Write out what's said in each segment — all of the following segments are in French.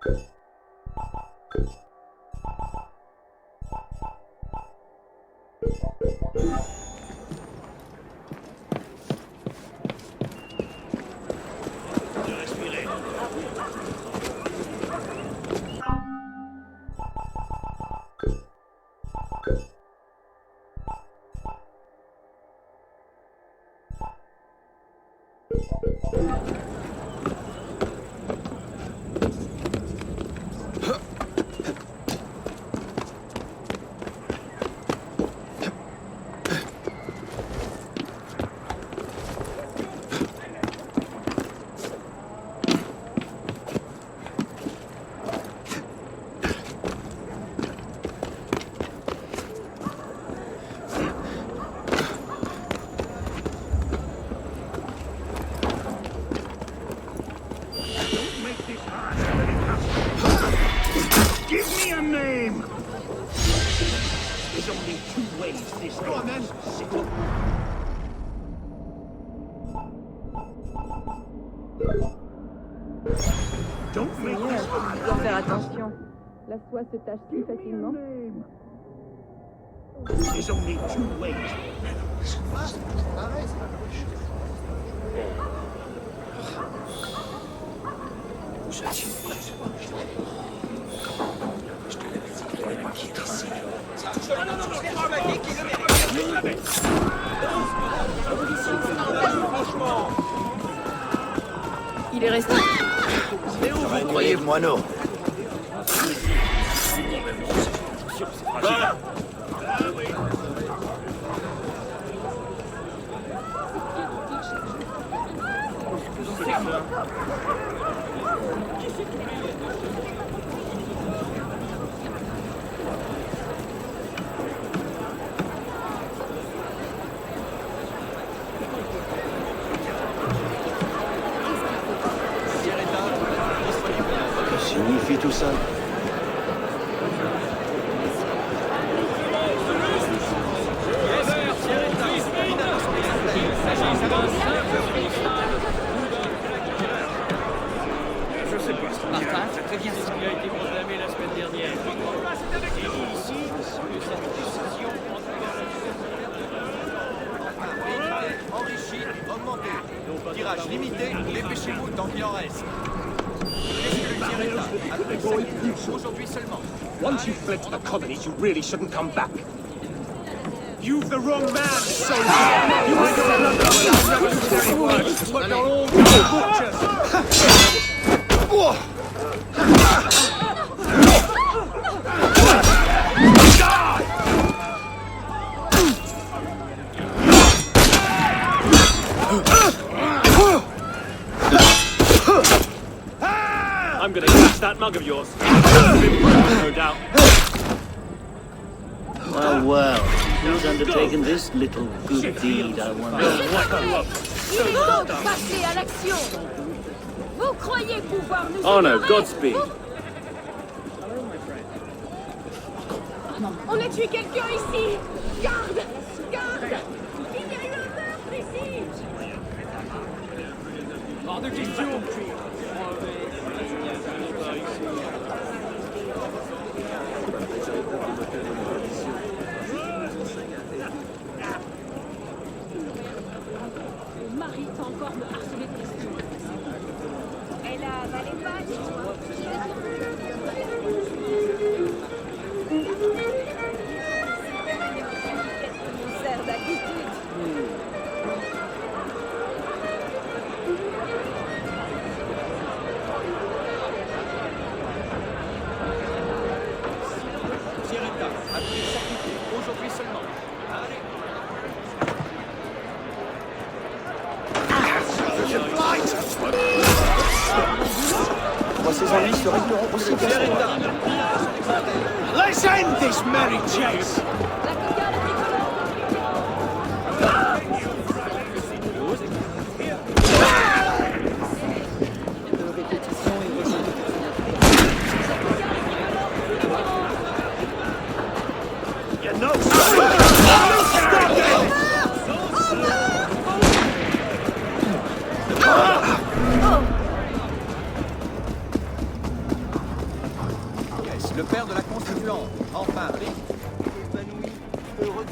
Je dois faire attention. La soie se tache plus facilement. There's only two ways. Il est resté. Vous croyez, moineau? Que signifie tout ça? Je sais pas ce qu'il y a. Martin, très bien ce qui a été proclamé la semaine dernière. Et ici, que cette décision Enrichi, augmenté. Tirage limité, dépêchez-vous tant qu'il en reste. Qu'est-ce que le tir est là? Après 5 minutes, aujourd'hui seulement. Once you've fled to the colonies, you really shouldn't come back. You've the wrong man, soldier! You went to the revolutionary works, but they're all butchers! I'm gonna catch that mug of yours. No doubt. Well, well. Who's undertaken this little good deed, I wonder? Il faut passer à l'action. Vous croyez pouvoir nous Oh no, ignorer? Godspeed. On a tué quelqu'un ici. Garde, garde. Il y a eu un meurtre ici. hors de question. Marie t'a encore me harceler de questions. Elle a avalé pas, dis-toi. Sert d'attitude. Sierretta, appelez s'acquitter, aujourd'hui seulement. Allez. Moi, ces ennuis se régleront aussi bien. Let's end this merry chase! You know, le père de la constituante. Enfin, riche, épanoui, heureux.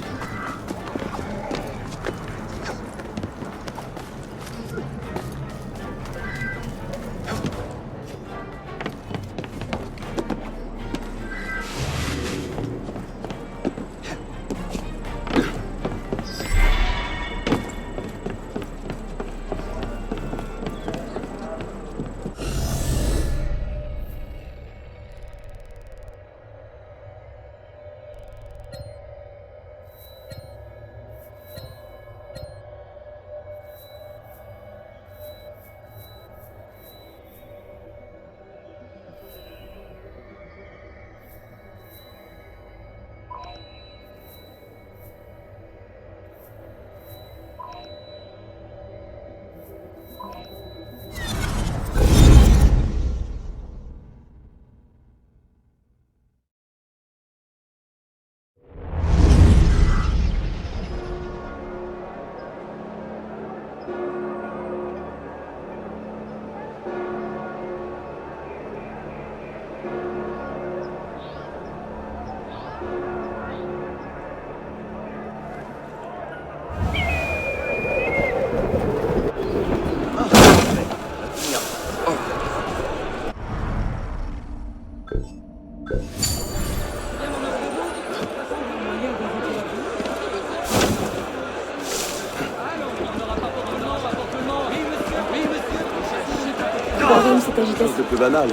Cette agitation. C'est plus banal.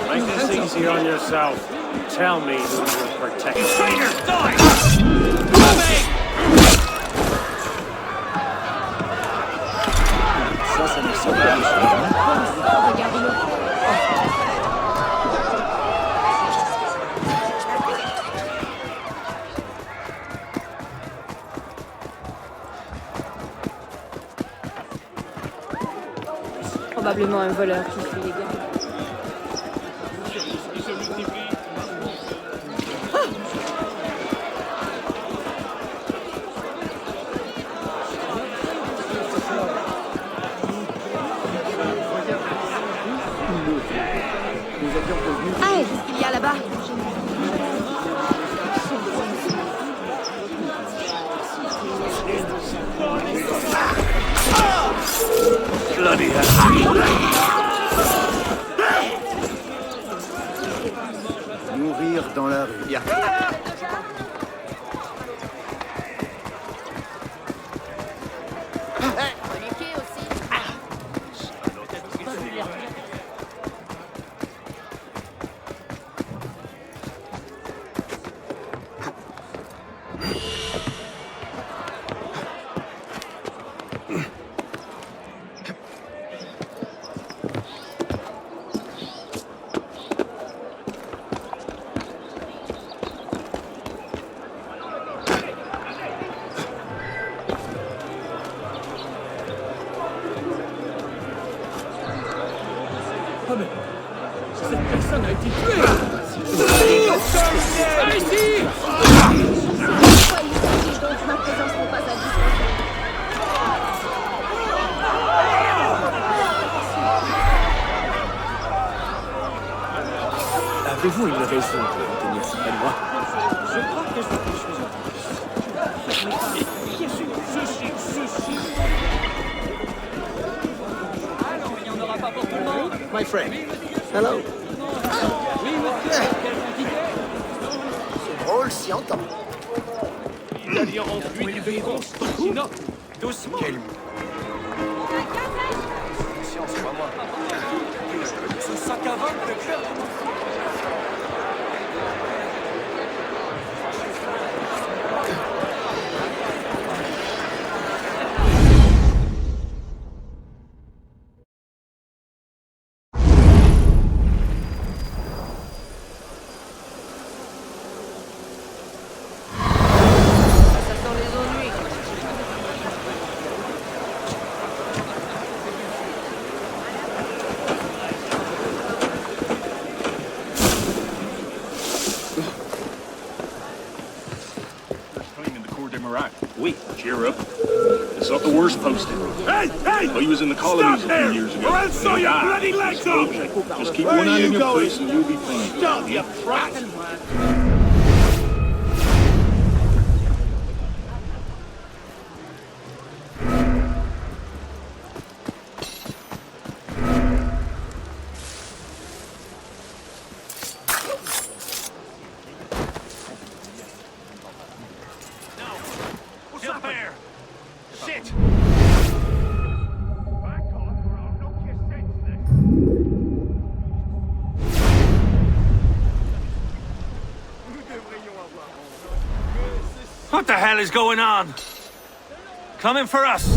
Make this easy on yourself. Tell me who you're protecting. Ça me semble bien. Probablement un voleur qui suit les gars. Ah, qu'est-ce qu'il y a là-bas? Bloody hell. Mourir dans la rue. Bien. Cette personne a été tuée. Par ici. Pourquoi il s'agit donc ma présence n'est pas indispensable? Avez-vous une raison pour en tenir si près de moi? Je crois que c'est quelque chose. Alors, il n'y en aura pas pour tout le monde. My friend. Hello. Oui, monsieur. Quelle quantité? Drôle s'y entend. Il y a ensuite de Constantinople. Doucement. Quel... Science, pas moi. Ce sac à vin peut perdre mon Oui, cheer up. The It's not the worst posting. Hey, hey! Oh, he was in the colonies Stop a few there, years ago. or I'll saw your Ah, bloody legs off! Just keep Where one are hand you in your going? face and you'll be fine. Stop, you prat! What's up there? Shit! What the hell is going on? Coming for us.